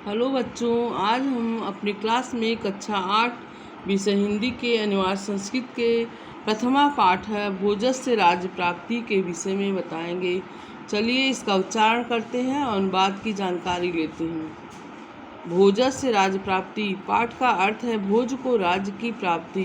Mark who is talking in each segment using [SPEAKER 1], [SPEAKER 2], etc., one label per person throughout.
[SPEAKER 1] Hello बच्चों, आज हम अपनी क्लास में कक्षा 8 विषय हिंदी के अनिवार्य संस्कृत के प्रथमा पाठ है भोजस्य राज्य प्राप्ति के विषय में बताएंगे। चलिए इसका उच्चारण करते हैं और उन बात की जानकारी लेते हैं। भोजस्य राज्य प्राप्ति पाठ का अर्थ है भोज को राज्य की प्राप्ति।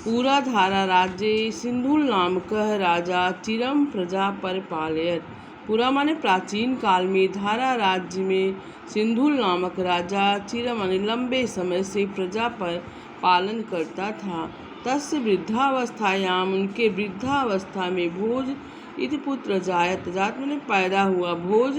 [SPEAKER 1] पूरा धारा राज्य सिंधुल नामकः राजा चिरम प्रजा परिपालयत्। पूरा माने प्राचीन काल में धारा राज्य में सिंधुल नामक राजा चिर माने लंबे समय से प्रजा पर पालन करता था। तस्य वृद्धावस्थायाम उनके वृद्धावस्था में भोज इति पुत्र जायत। जात माने पैदा हुआ, भोज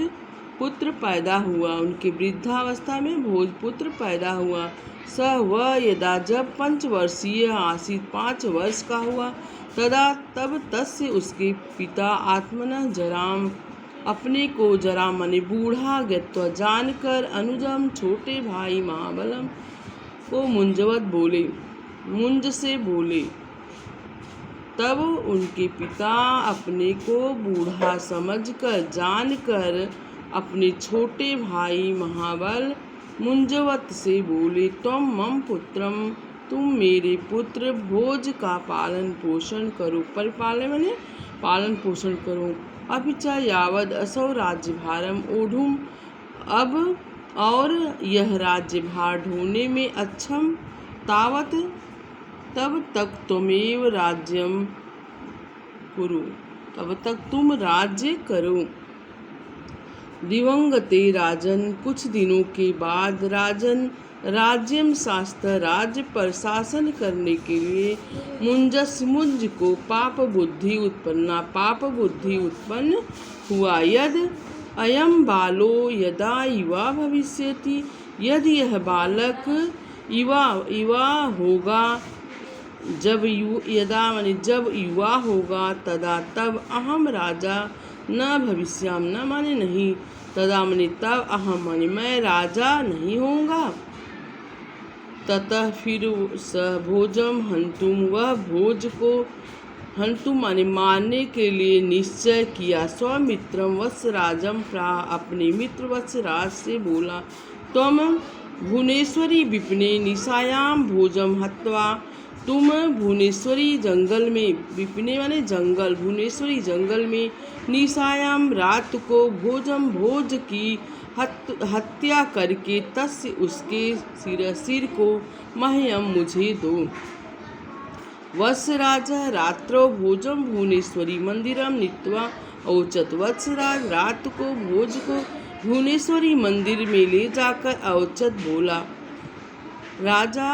[SPEAKER 1] पुत्र पैदा हुआ। उनके वृद्धावस्था में भोज पुत्र पैदा हुआ। स वह यदा जब 5 वर्षीय आसीत 5 वर्ष का हुआ तदा तब तस्य उसके पिता आत्मनः जराम अपने को जरा मने बूढ़ा गत्वा जानकर अनुजम छोटे भाई महाबलम को मुंजवत बोले, मुंज से बोले। तब उनके पिता अपने को बूढ़ा समझकर जानकर अपने छोटे भाई महाबल मुंजवत से बोले, तुम मम पुत्रम तुम मेरे पुत्र भोज का पालन पोषण करो। परिपालन माने पालन पोषण करो। अपिचा यावद असौ राज्यभारम ओढ़ुम अब और यह राज्यभार ढोने में अक्षम तावत तब तक तुमेव राज्यम कुरु, तब तक तुम राज्य करो। दिवंगते राजन कुछ दिनों के बाद राजन राज्यम शास्त्र राज्य पर शासन करने के लिए मुंज को पाप बुद्धि उत्पन्न हुआ। यद अयम बालो यदा युवा भविष्यति यदि यह बालक युवा होगा जब युवा होगा तदा तब अहम राजा न भविष्याम न माने नहीं, तदा माने तब अहम माने मैं राजा नहीं होऊंगा। ततः फिर स भोजम हंतुम वह भोज को हंतुम माने मारने के लिए निश्चय किया। स्वमित्रम वत्सराजम प्राह अपने मित्र वत्सराज से बोला, तुम भुवनेश्वरी विपिने निशायाम भोजम हत्वा तुम भुवनेश्वरी जंगल में विपिने माने जंगल भुवनेश्वरी जंगल में निशायाम रात को भोजम भोज की हत्या करके तस्य उसके सिर को मह्यम मुझे दो। वत्सराज रात्रो भोजम भुवनेश्वरी मंदिरम नीत्वा औचत। वत्सराज रात को भोज को भुवनेश्वरी मंदिर में ले जाकर औचत बोला, राजा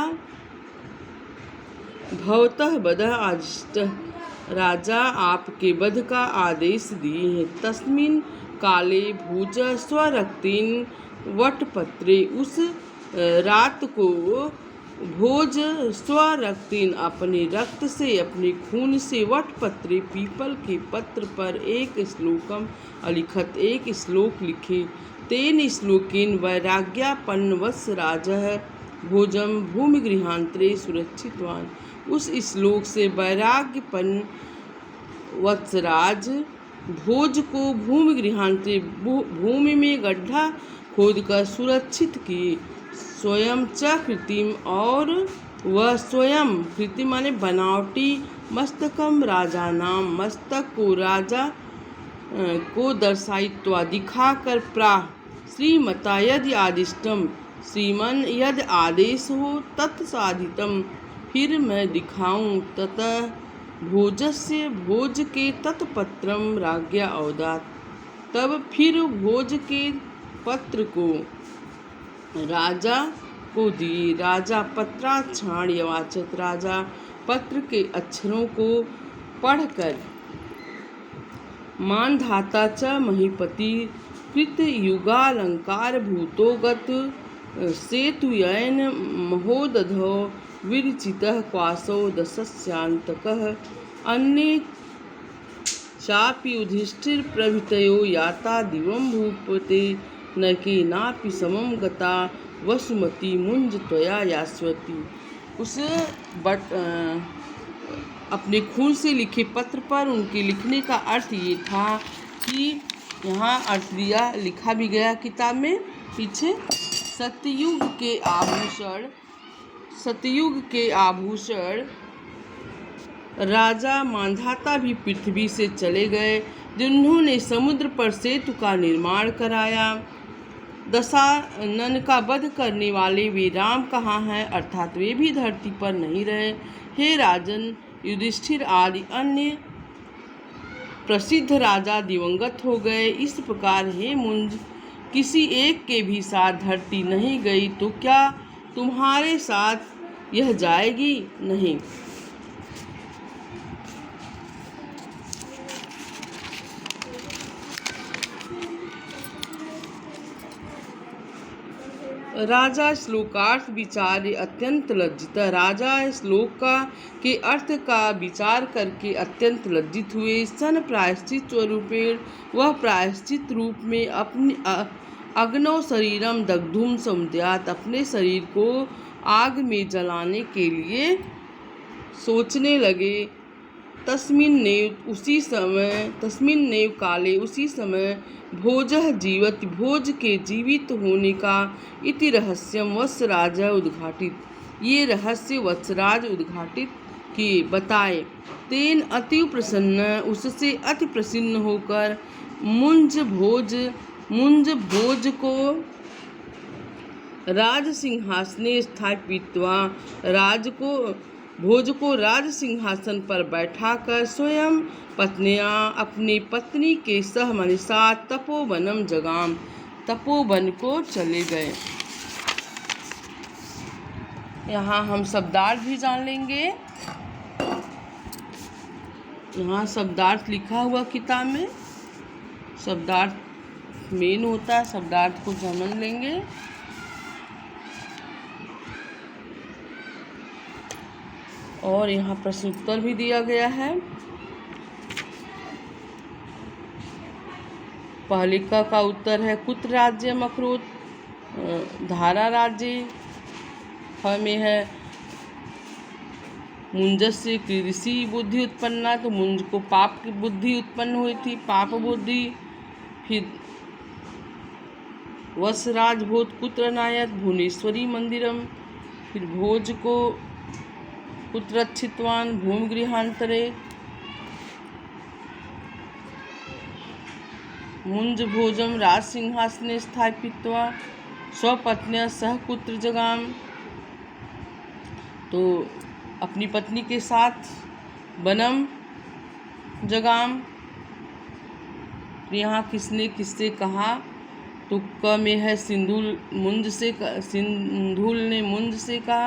[SPEAKER 1] भवतः वधः आदिष्टः राजा आपके वध का आदेश दिए हैं। तस्मिन् काले भोज स्वरक्तेन वटपत्रे उस रात को भोज स्वरक्तेन अपने रक्त से अपने खून से वटपत्रे पीपल के पत्र पर एक श्लोक लिखे। तेन श्लोकेन वैराग्यापन्न वत्सराजः भोजम भूमिगृहांतरे सुरक्षितवान। उस श्लोक से वैराग्यपन्न वत्सराज भोज को भूमिगृहांतरे भूमि में गड्ढा खोदकर सुरक्षित किए। स्वयं च कृतिम और वह स्वयं कृतिम माने बनावटी मस्तकम राजा नाम मस्तक को राजा को दर्शायित्वा दिखाकर प्राह श्रीमता यदि आदिष्टम श्रीमन यदि आदेश हो तत्साधितम फिर मैं दिखाऊं। ततः भोजस्य भोज के तत्पत्रम राज्ञा औदात। तब फिर भोज के पत्र को राजा को दिए। राजा पत्राक्षाण यवाचत राजा पत्र के अक्षरों को पढ़कर मानधाता च महीपति कृत युगालंकार भूतोगत सेतुयन महोदधो विरचितः क्वासो दशस्यांतकः अन्ये चापि युधिष्ठिर प्रभृतयो याता दिवं भूपते न केनापि समं गता वसुमती मुंज त्वया यास्वती। उस अपने खून से लिखे पत्र पर उनके लिखने का अर्थ ये था कि यहाँ अर्थ दिया लिखा भी गया किताब में पीछे सतयुग के आभूषण राजा मांधाता भी पृथ्वी से चले गए, जिन्होंने समुद्र पर सेतु का निर्माण कराया। दशानन का वध करने वाले वे राम कहाँ हैं, अर्थात वे भी धरती पर नहीं रहे। हे राजन, युधिष्ठिर आदि अन्य प्रसिद्ध राजा दिवंगत हो गए। इस प्रकार हे मुंज, किसी एक के भी साथ धरती नहीं गई तो क्या तुम्हारे साथ यह जाएगी? नहीं। राजा श्लोकार्थ विचार्य अत्यंत लज्जित। राजा श्लोक के अर्थ का विचार करके अत्यंत लज्जित हुए। सन प्रायश्चित स्वरूपेण, वह प्रायश्चित रूप में अपने अग्नौ शरीरम दग्धुम समुद्यात, अपने शरीर को आग में जलाने के लिए सोचने लगे। तस्मिन्नेव काले, उसी समय भोजः जीवति, भोज के जीवित होने का इति रहस्यम वत्सराज उद्घाटित, ये रहस्य वत्सराज उद्घाटित किए बताए। तेन अति प्रसन्न, उससे अति प्रसन्न होकर मुंज भोज को राज सिंहासने स्थापित्वा, भोज को राज सिंहासन पर बैठाकर स्वयं पत्नियां अपनी पत्नी के सह माने साथ तपोवनम जगाम, तपोवन को चले गए। यहाँ हम शब्दार्थ भी जान लेंगे। यहाँ शब्दार्थ लिखा हुआ किताब में, शब्दार्थ मेन होता है, शब्दार्थ को समझ लेंगे। और यहाँ प्रश्न उत्तर भी दिया गया है। पहले का उत्तर है कुत्र राज्यम अकरोत्, धारा राज्य। ख में है मुंजस्य कीदृशी बुद्धि उत्पन्ना, तो मुंज को पाप की बुद्धि उत्पन्न हुई थी, पाप बुद्धि। फिर वत्सराज भोज कुत्र नायत, भुवनेश्वरी मंदिरम। फिर भोज को कुत्रच्छितवान, भूमिगृहांतरे। मुंज भोजम राज सिंहासने स्थापित्वा स्वपत्न्या सह कुत्र जगाम, तो अपनी पत्नी के साथ वनम जगाम। यहाँ किसने किससे कहा, तो क में है सिंधुल ने मुंज से कहा।